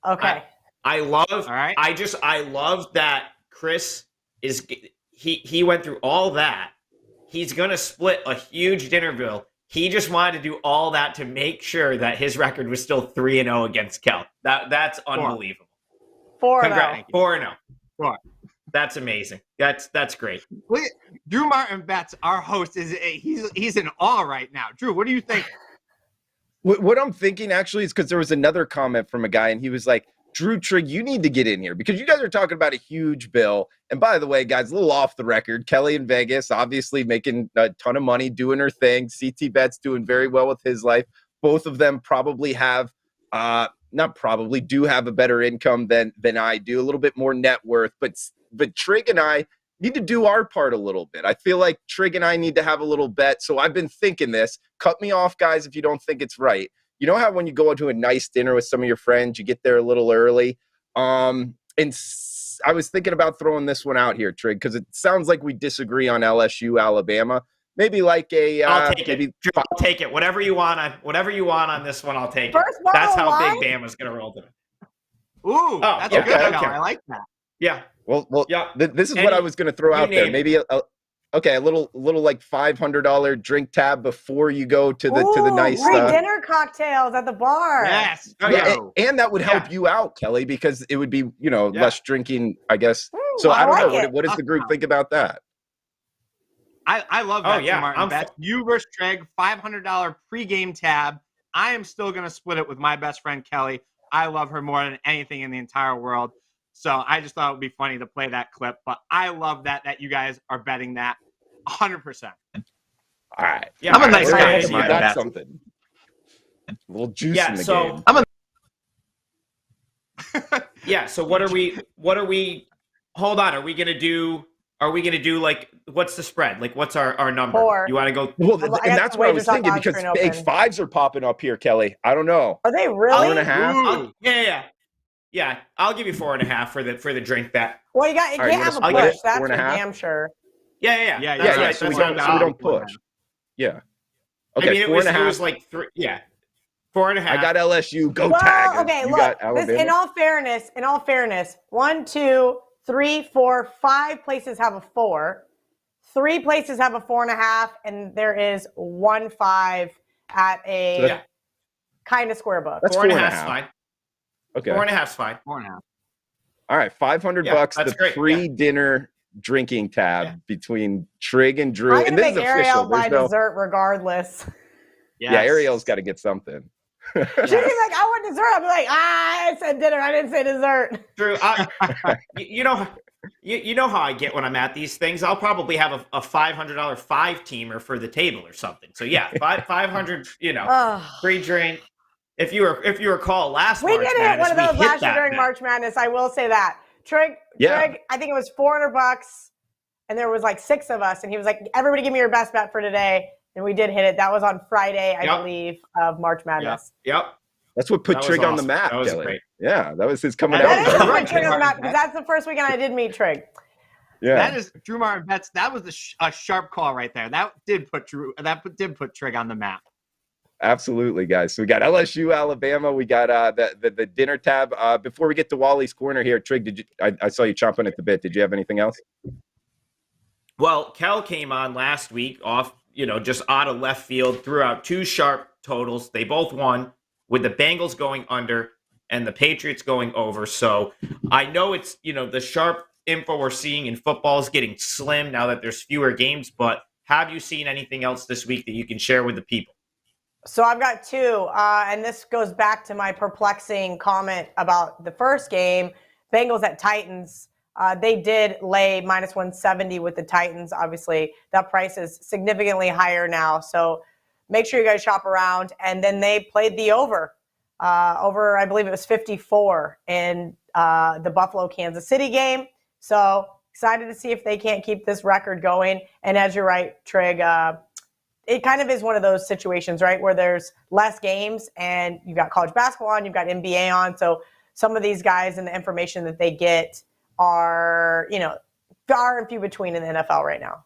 Okay. I love. All right. I love that Chris is. He went through all that. He's gonna split a huge dinner bill. He just wanted to do all that to make sure that his record was still 3-0 against Kel. That's unbelievable. 4-0. 4-0. That's amazing. That's great. Drew Martin Betts, our host, he's in awe right now. Drew, what do you think? What I'm thinking actually is because there was another comment from a guy, and he was like, Drew, Trigg, you need to get in here because you guys are talking about a huge bill. And by the way, guys, a little off the record, Kelly in Vegas, obviously making a ton of money, doing her thing. CT Betts doing very well with his life. Both of them probably have, do have a better income than I do, a little bit more net worth. But Trigg and I, need to do our part a little bit. I feel like Trigg and I need to have a little bet. So I've been thinking this. Cut me off, guys, if you don't think it's right. You know how when you go to a nice dinner with some of your friends, you get there a little early? I was thinking about throwing this one out here, Trigg, because it sounds like we disagree on LSU, Alabama. Maybe like I'll take it. Drew, I'll take it. Whatever you want on this one, I'll take it. First That's how line? big Bama's going to roll today. Ooh, that's okay, good. okay. I like that. Yeah. Well, yeah. This is what I was going to throw out there. Maybe a little like $500 drink tab before you go to the nice free dinner cocktails at the bar. Yes. And that would help you out, Kelly, because it would be, less drinking, I guess. So I don't know. What does the group think about that? I love that. Yeah. Bet. You versus Trigg, $500 pregame tab. I am still going to split it with my best friend, Kelly. I love her more than anything in the entire world. So I just thought it would be funny to play that clip. But I love that you guys are betting that 100%. All right. Yeah, I'm a nice guy. You got something. A little juice in the game. Yeah. So what are we? Hold on. Are we gonna do like what's the spread? Like what's our number? 4. You want to go? Well, and that's what I was thinking because big 5s are popping up here, Kelly. I don't know. Are they really? 4.5. Yeah. I'll give you 4.5 for the drink bet. Well, you can't have a push. That's for 4.5? damn sure. Yeah. So we don't push. Yeah. Okay. I mean, it 4.5. was like 3. Yeah. 4.5. I got LSU. Go Tag. Okay, look. In all fairness, 1, 2, 3, 4, 5 places have a 4. 3 places have a 4.5, and there is 1 5 at a kind of square book. That's 4.5 is fine. Okay. 4.5 is fine. 4.5. All right, $500 the pre-dinner drinking tab between Trigg and Drew. I'm and this is official. Ariel buy dessert regardless. Yes. Yeah, Ariel's got to get something. She'd be like, I want dessert. I'll be like, I said dinner. I didn't say dessert. Drew, you know how I get when I'm at these things. I'll probably have a $500 5-teamer for the table or something. So yeah, 500. Free drink. If you recall last we March did hit one of those last year during March Madness. I will say that Trigg, I think it was $400, and there was like 6 of us, and he was like, "Everybody, give me your best bet for today." And we did hit it. That was on Friday, I believe, of March Madness. Yep. That's what put Trigg on the map, that was Kelly. Great. Yeah, that was his coming out. That is what put Trigg on the map because that's the first weekend I did meet Trigg. Yeah, that is Drew Martin bets. That was a sharp call right there. That did put Trigg on the map. Absolutely, guys. So we got LSU, Alabama. We got the dinner tab. Before we get to Wally's corner here, Trigg, I saw you chomping at the bit. Did you have anything else? Well, Kel came on last week off, just out of left field, threw out 2 sharp totals. They both won with the Bengals going under and the Patriots going over. So I know it's, the sharp info we're seeing in football is getting slim now that there's fewer games, but have you seen anything else this week that you can share with the people? So I've got 2, and this goes back to my perplexing comment about the first game, Bengals at Titans. They did lay -170 with the Titans. Obviously, that price is significantly higher now. So make sure you guys shop around. And then they played the over, I believe it was 54 in the Buffalo-Kansas City game. So excited to see if they can't keep this record going. And as you're right, Trigg, it kind of is one of those situations, right, where there's less games and you've got college basketball on, you've got NBA on. So some of these guys and the information that they get are, far and few between in the NFL right now.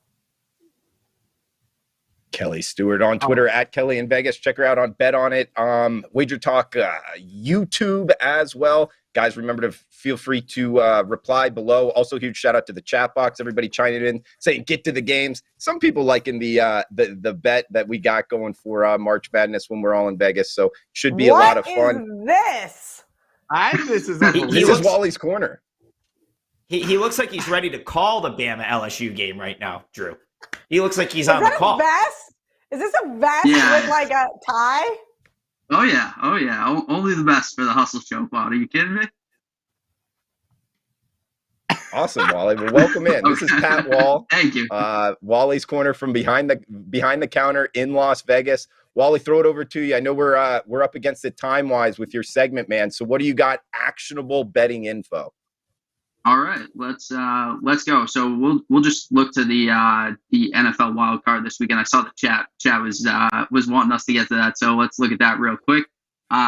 Kelly Stewart on Twitter at Kelly in Vegas. Check her out on Bet On It. WagerTalk YouTube as well. Guys, remember to feel free to reply below. Also, huge shout out to the chat box. Everybody chiming in, saying get to the games. Some people liking the bet that we got going for March Madness when we're all in Vegas. So should be a lot of fun. This? This is this is Wally's corner. He looks like he's ready to call the Bama LSU game right now, Drew. He looks like he's on the call. Is this a vest with like a tie? Oh yeah. Only the best for the Hustle Show pod. Are you kidding me? Awesome, Wally. Well, welcome in. This is Pat Wall. Thank you. Wally's corner from behind the counter in Las Vegas. Wally, throw it over to you. I know we're up against it time wise with your segment, man. So what do you got? Actionable betting info. All right, let's go. So we'll just look to the NFL wild card this weekend. I saw the chat was wanting us to get to that, so let's look at that real quick.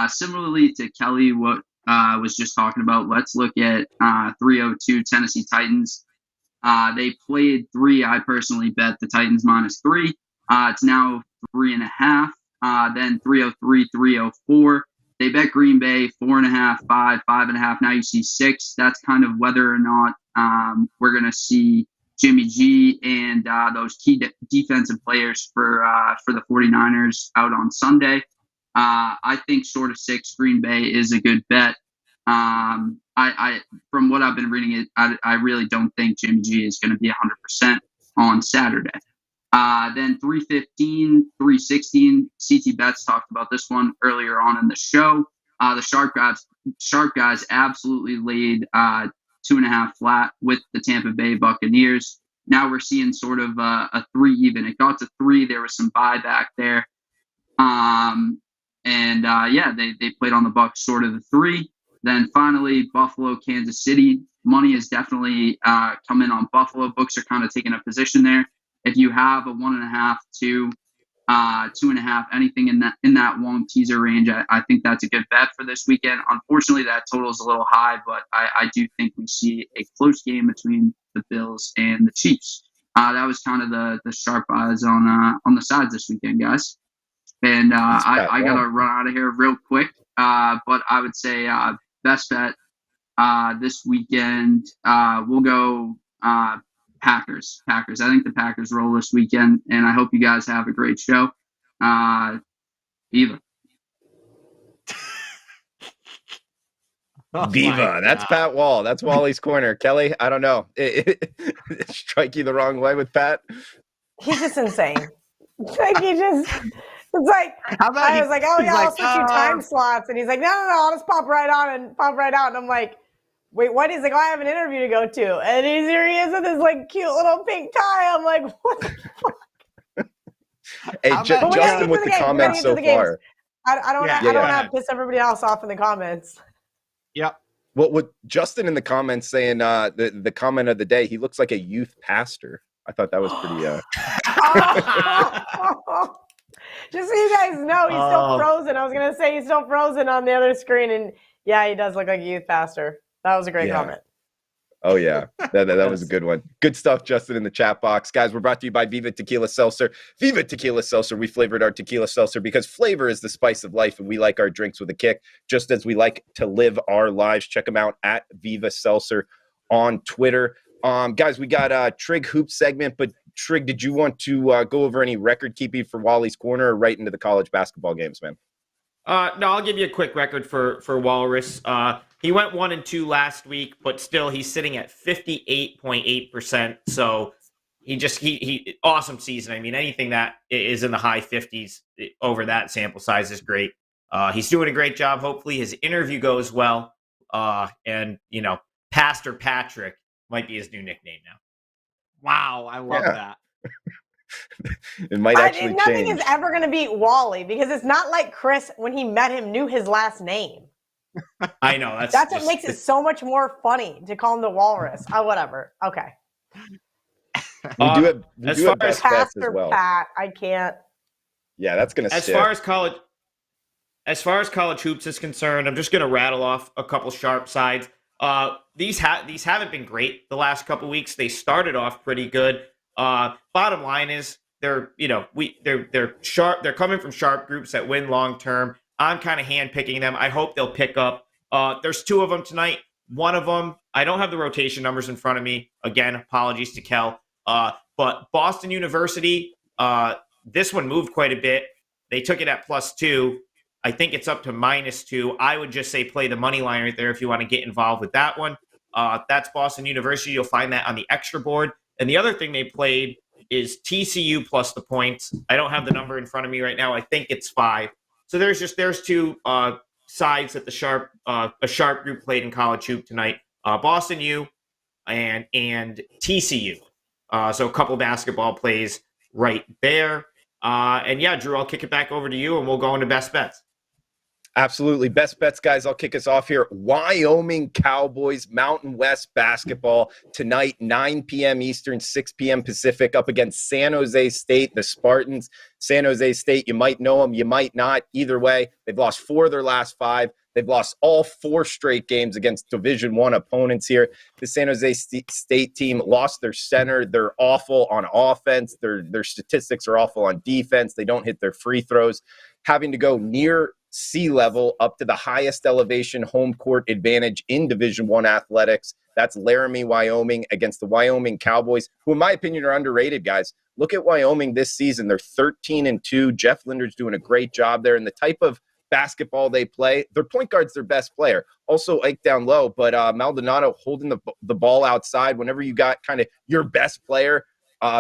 Similarly to Kelly, what was just talking about, let's look at 302 Tennessee Titans. They played 3. I personally bet the Titans -3. It's now 3.5. Then 303, 304. They bet Green Bay 4.5, 5, 5.5. Now you see 6. That's kind of whether or not we're going to see Jimmy G and those key defensive players for the 49ers out on Sunday. I think short of 6, Green Bay is a good bet. I from what I've been reading, I really don't think Jimmy G is going to be 100% on Saturday. Then 315, 316. CT Bets talked about this one earlier on in the show. The Sharp guys absolutely laid 2.5 flat with the Tampa Bay Buccaneers. Now we're seeing sort of a 3 even. It got to 3. There was some buyback there. They played on the Bucs sort of the 3. Then finally, Buffalo, Kansas City. Money has definitely come in on Buffalo. Books are kind of taking a position there. If you have a 1.5, 2, 2.5, anything in that long teaser range, I think that's a good bet for this weekend. Unfortunately, that total is a little high, but I do think we see a close game between the Bills and the Chiefs. That was kind of the sharp eyes on the sides this weekend, guys. And I got to run out of here real quick. But I would say best bet this weekend, we'll go Packers. I think the Packers roll this weekend, and I hope you guys have a great show. Viva. Viva. That's Pat Wall. That's Wally's corner. Kelly, I don't know. Strike you the wrong way with Pat? He's just insane. It's like, I was like, oh yeah, I'll switch you time slots. And he's like, no, I'll just pop right on and pop right out. And I'm like, wait, what? He's like, oh, I have an interview to go to. And here he is with his like cute little pink tie. I'm like, what the fuck? Hey, Justin with the comments so far. I don't want to piss everybody else off in the comments. Yep. What Justin in the comments saying, the comment of the day, he looks like a youth pastor. I thought that was pretty Just so you guys know, he's still frozen. I was going to say he's still frozen on the other screen. And yeah, he does look like a youth pastor. That was a great comment. Oh, yeah. That was a good one. Good stuff, Justin, in the chat box. Guys, we're brought to you by Viva Tequila Seltzer. Viva Tequila Seltzer. We flavored our tequila seltzer because flavor is the spice of life, and we like our drinks with a kick, just as we like to live our lives. Check them out at Viva Seltzer on Twitter. Guys, we got Trigg Hoop segment, but Trigg, did you want to go over any record keeping for Wally's corner or right into the college basketball games, man? No, I'll give you a quick record for Walrus. He went 1-2 last week, but still he's sitting at 58.8%. So he awesome season. I mean, anything that is in the high 50s over that sample size is great. He's doing a great job. Hopefully his interview goes well. And Pastor Patrick might be his new nickname now. Wow, I love that. It might actually nothing change. is ever going to beat Wally because it's not like Chris, when he met him, knew his last name. I know. That's what makes it so much more funny to call him the Walrus. Oh, whatever. Okay. We do have best bets Pastor as well. Pat, I can't. Yeah, that's going to As far as college hoops is concerned, I'm just going to rattle off a couple sharp sides. These haven't been great the last couple weeks. They started off pretty good. Bottom line is they're sharp. They're coming from sharp groups that win long term. I'm kind of handpicking them. I hope they'll pick up. There's 2 of them tonight. One of them, I don't have the rotation numbers in front of me. Again, apologies to Kel. But Boston University, this one moved quite a bit. They took it at +2. I think it's up to -2. I would just say play the money line right there if you want to get involved with that one. That's Boston University. You'll find that on the extra board. And the other thing they played is TCU plus the points. I don't have the number in front of me right now. I think it's 5. So there's 2 sides that a sharp group played in college hoop tonight. Boston U and TCU. So a couple basketball plays right there. And yeah, Drew, I'll kick it back over to you and we'll go into best bets. Absolutely. Best bets, guys. I'll kick us off here. Wyoming Cowboys, Mountain West basketball tonight, 9 p.m. Eastern, 6 p.m. Pacific, up against San Jose State, the Spartans. San Jose State, you might know them, you might not. Either way, they've lost 4 of their last 5. They've lost all 4 straight games against Division I opponents here. The San Jose State team lost their center. They're awful on offense. Their statistics are awful on defense. They don't hit their free throws. Having to go near sea level up to the highest elevation home court advantage in Division I athletics. That's Laramie, Wyoming, against the Wyoming Cowboys, who in my opinion are underrated, guys. Look at Wyoming this season. They're 13-2. Jeff Linder's doing a great job there. And the type of basketball they play, their point guard's their best player. Also Ike down low, but Maldonado holding the ball outside. Whenever you got kind of your best player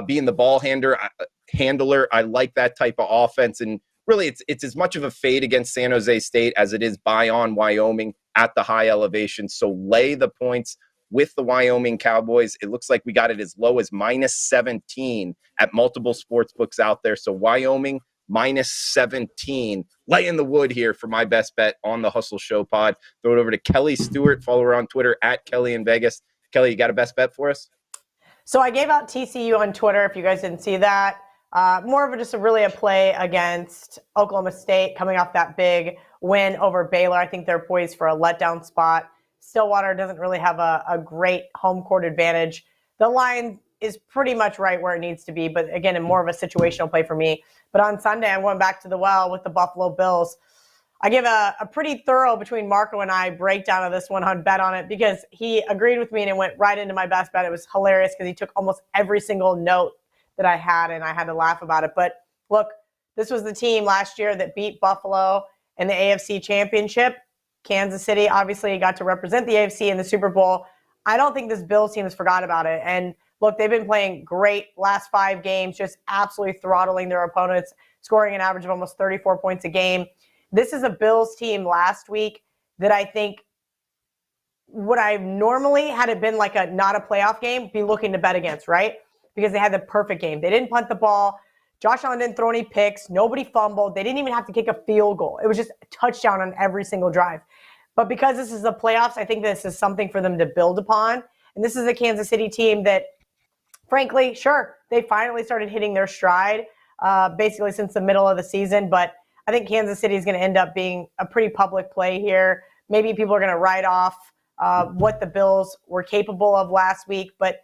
being the ball handler, I like that type of offense. And really, it's as much of a fade against San Jose State as it is buy on Wyoming at the high elevation. So lay the points with the Wyoming Cowboys. It looks like we got it as low as -17 at multiple sports books out there. So Wyoming -17. Lay in the wood here for my best bet on the Hustle Show pod. Throw it over to Kelly Stewart. Follow her on Twitter at Kelly in Vegas. Kelly, you got a best bet for us? So I gave out TCU on Twitter, if you guys didn't see that. More of a play against Oklahoma State coming off that big win over Baylor. I think they're poised for a letdown spot. Stillwater doesn't really have a great home court advantage. The line is pretty much right where it needs to be, but again, more of a situational play for me. But on Sunday, I'm going back to the well with the Buffalo Bills. I give a pretty thorough, between Marco and I, breakdown of this one on Bet On It because he agreed with me and it went right into my best bet. It was hilarious because he took almost every single note that I had, and I had to laugh about it. But look, this was the team last year that beat Buffalo in the AFC Championship. Kansas City obviously got to represent the AFC in the Super Bowl. I don't think this Bills team has forgot about it. And look, they've been playing great last 5 games, just absolutely throttling their opponents, scoring an average of almost 34 points a game. This is a Bills team last week that I think would I normally, had it been like a not a playoff game, be looking to bet against, right? Because they had the perfect game. They didn't punt the ball. Josh Allen didn't throw any picks. Nobody fumbled. They didn't even have to kick a field goal. It was just a touchdown on every single drive. But because this is the playoffs, I think this is something for them to build upon. And this is a Kansas City team that, frankly, sure, they finally started hitting their stride basically since the middle of the season. But I think Kansas City is going to end up being a pretty public play here. Maybe people are going to write off what the Bills were capable of last week. But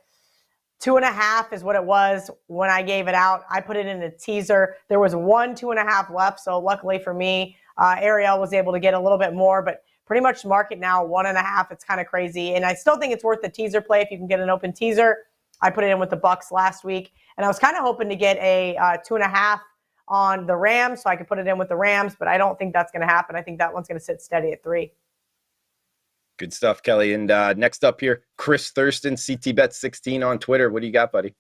2.5 is what it was when I gave it out. I put it in a teaser. There was 2.5 left. So luckily for me, Ariel was able to get a little bit more, but pretty much market now 1.5. It's kind of crazy. And I still think it's worth the teaser play if you can get an open teaser. I put it in with the Bucs last week, and I was kind of hoping to get a 2.5 on the Rams so I could put it in with the Rams, but I don't think that's going to happen. I think that one's going to sit steady at 3. Good stuff, Kelly. And next up here, Chris Thurston, CTBet16 on Twitter. What do you got, buddy?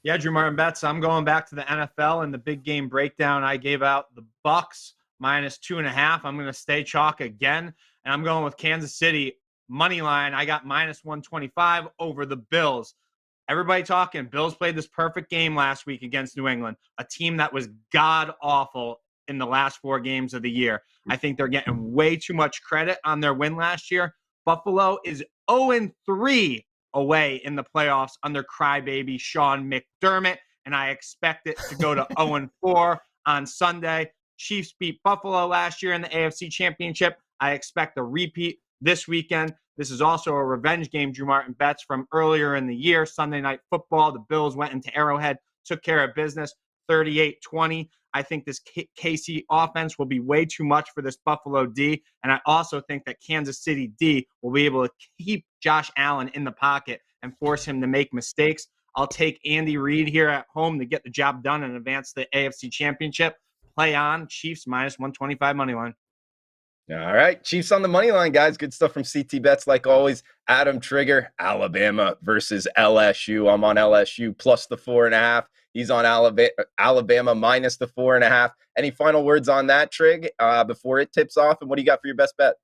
Yeah, Drew Martin Bets. I'm going back to the NFL and the big game breakdown. I gave out the Bucs -2.5. I'm going to stay chalk again, and I'm going with Kansas City money line. I got -125 over the Bills. Everybody talking, Bills played this perfect game last week against New England, a team that was god-awful in the last 4 games of the year. I think they're getting way too much credit on their win last year. Buffalo is 0-3 away in the playoffs under crybaby Sean McDermott, and I expect it to go to 0-4 on Sunday. Chiefs beat Buffalo last year in the AFC Championship. I expect a repeat this weekend. This is also a revenge game, Drew Martin Bets, from earlier in the year. Sunday Night Football, the Bills went into Arrowhead, took care of business, 38-20. I think this KC offense will be way too much for this Buffalo D, and I also think that Kansas City D will be able to keep Josh Allen in the pocket and force him to make mistakes. I'll take Andy Reid here at home to get the job done and advance the AFC Championship. Play on Chiefs -125 money line. All right, Chiefs on the money line, guys. Good stuff from CT Bets, like always. Adam Trigger, Alabama versus LSU. I'm on LSU plus the 4.5. He's on Alabama minus the 4.5. Any final words on that, Trigg, before it tips off? And what do you got for your best bet?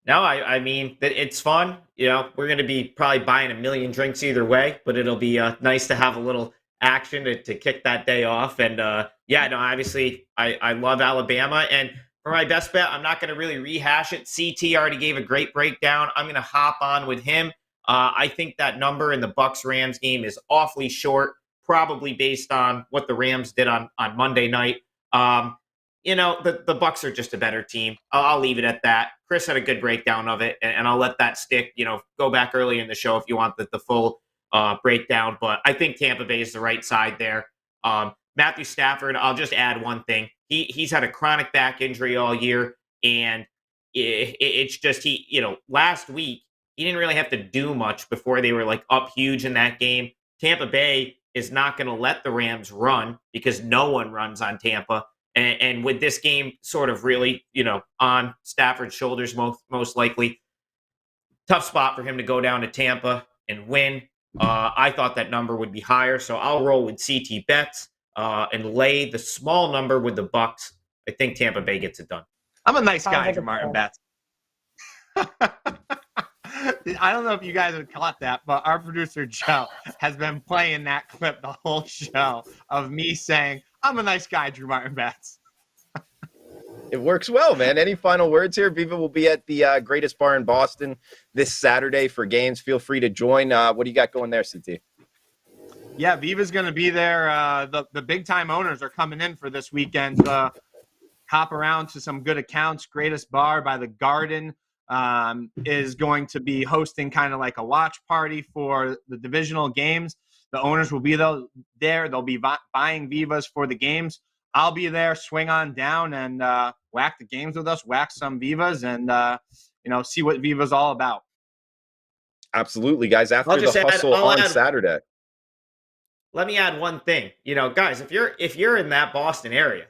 No, I mean, it's fun. You know, we're going to be probably buying a million drinks either way, but it'll be nice to have a little action to kick that day off. And Yeah, no, obviously I love Alabama. And for my best bet, I'm not going to really rehash it. CT already gave a great breakdown. I'm going to hop on with him. I think that number in the Bucs-Rams game is awfully short, probably based on what the Rams did on Monday night. The Bucs are just a better team. I'll leave it at that. Chris had a good breakdown of it, and I'll let that stick. Go back early in the show if you want the full breakdown. But I think Tampa Bay is the right side there. Matthew Stafford, I'll just add one thing. He's had a chronic back injury all year, and it's just last week he didn't really have to do much before they were like up huge in that game. Tampa Bay is not going to let the Rams run because no one runs on Tampa. And with this game sort of really, on Stafford's shoulders, most likely, tough spot for him to go down to Tampa and win. I thought that number would be higher, so I'll roll with CT bets and lay the small number with the Bucs. I think Tampa Bay gets it done. I'm a nice guy, Drew Martin Betts. I don't know if you guys have caught that, but our producer, Joe, has been playing that clip the whole show of me saying, I'm a nice guy, Drew Martin Betts. It works well, man. Any final words here? Viva will be at the Greatest Bar in Boston this Saturday for games. Feel free to join. What do you got going there, CT? Yeah, Viva's going to be there. The big-time owners are coming in for this weekend. Hop around to some good accounts. Greatest Bar by the Garden is going to be hosting kind of like a watch party for the divisional games. The owners will be there. They'll be buying Vivas for the games. I'll be there. Swing on down and whack the games with us, whack some Vivas, and see what Viva's all about. Absolutely, guys. After the hustle on Saturday. Let me add one thing. Guys, if you're in that Boston area,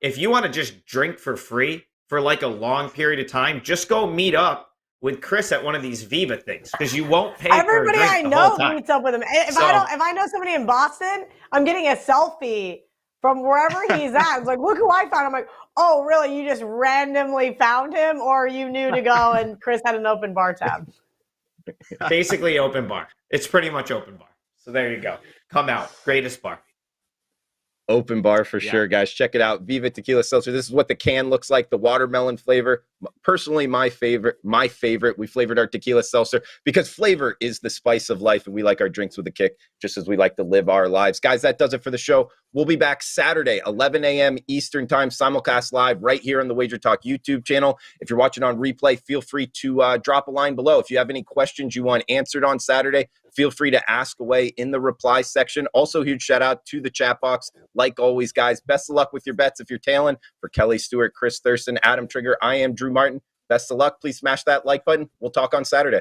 if you want to just drink for free for like a long period of time, just go meet up with Chris at one of these Viva things because you won't pay. Everybody for a drink I the whole know time. meets up with him. If I know somebody in Boston, I'm getting a selfie from wherever he's at. It's like, look who I found. I'm like, oh, really? You just randomly found him, or you knew to go and Chris had an open bar tab? Basically, open bar. It's pretty much open bar. So there you go. Come out. Greatest bar. Open bar for sure, guys. Check it out. Viva Tequila Seltzer. This is what the can looks like. The watermelon flavor. Personally, my favorite. We flavored our tequila seltzer because flavor is the spice of life, and we like our drinks with a kick, just as we like to live our lives. Guys, that does it for the show. We'll be back Saturday, 11 a.m. Eastern time, simulcast live right here on the WagerTalk YouTube channel. If you're watching on replay, feel free to drop a line below. If you have any questions you want answered on Saturday, feel free to ask away in the reply section. Also, huge shout out to the chat box. Like always, guys, best of luck with your bets if you're tailing. For Kelly Stewart, Chris Thurston, Adam Trigger, I am Drew Martin. Best of luck. Please smash that like button. We'll talk on Saturday.